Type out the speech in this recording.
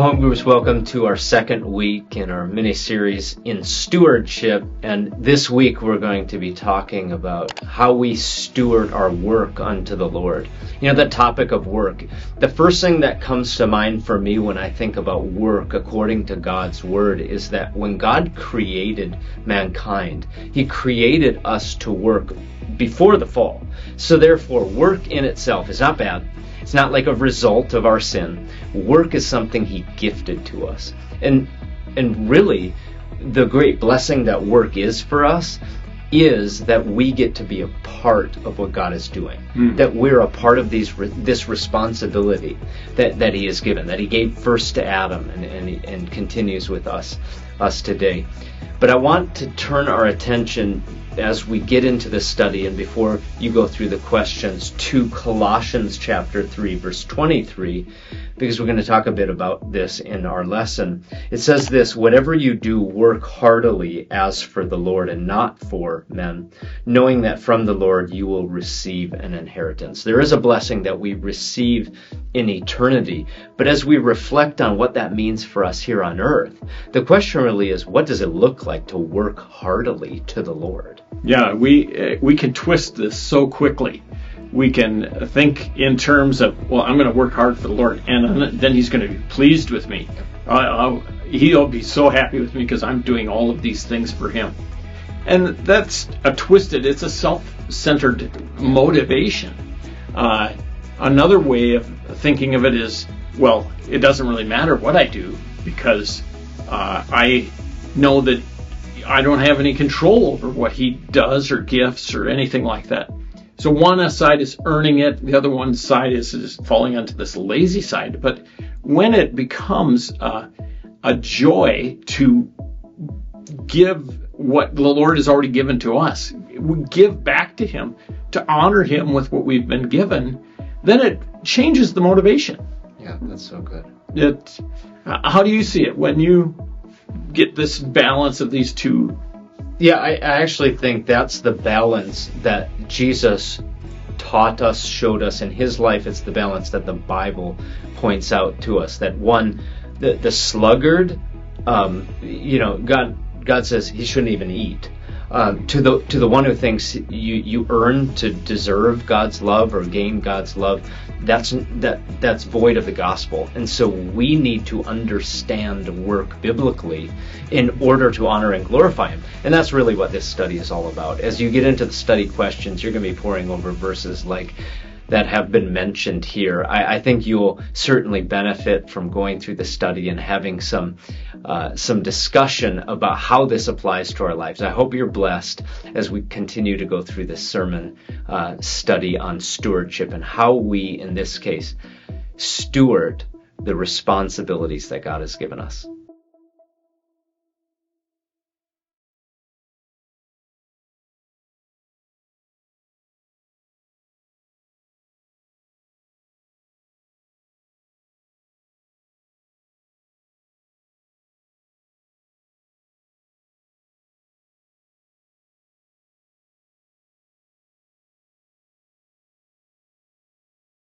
Well, home groups, welcome to our second week in our mini-series in stewardship. And this week we're going to be talking about how we steward our work unto the Lord. You know, the topic of work. The first thing that comes to mind for me when I think about work according to God's word is that when God created mankind, He created us to work before the fall. So therefore, work in itself is not bad. It's not like a result of our sin. Work is something He gifted to us. And really, the great blessing that work is for us is that we get to be a part of what God is doing. That we're a part of this responsibility that He has given, that He gave first to Adam and continues with us today. But I want to turn our attention as we get into the study and before you go through the questions to Colossians chapter 3 verse 23, because we're going to talk a bit about this in our lesson. It says this: whatever you do, work heartily as for the Lord and not for men, knowing that from the Lord you will receive an inheritance. There is a blessing that we receive in eternity, but as we reflect on what that means for us here on earth, the question really is, what does it look like to work heartily to the Lord? Yeah, we can twist this so quickly. We can think in terms of, well, I'm going to work hard for the Lord, and then He's going to be pleased with me. He'll be so happy with me because I'm doing all of these things for Him. And that's it's a self-centered motivation. Another way of thinking of it is, well, it doesn't really matter what I do because I know that I don't have any control over what He does or gifts or anything like that. So one side is earning it, the other one side is falling onto this lazy side. But when it becomes a joy to give what the Lord has already given to us, we give back to Him to honor Him with what we've been given, then it changes the motivation. Yeah, that's so good. How do you see it when you get this balance of these two? Yeah, I actually think that's the balance that Jesus taught us, showed us in His life. It's the balance that the Bible points out to us. That one, the sluggard, God says he shouldn't even eat. To the one who thinks you earn to deserve God's love or gain God's love, that's void of the gospel. And so we need to understand work biblically in order to honor and glorify Him. And that's really what this study is all about. As you get into the study questions, you're going to be poring over verses like that have been mentioned here. I think you'll certainly benefit from going through the study and having some discussion about how this applies to our lives. I hope you're blessed as we continue to go through this sermon study on stewardship and how we, in this case, steward the responsibilities that God has given us.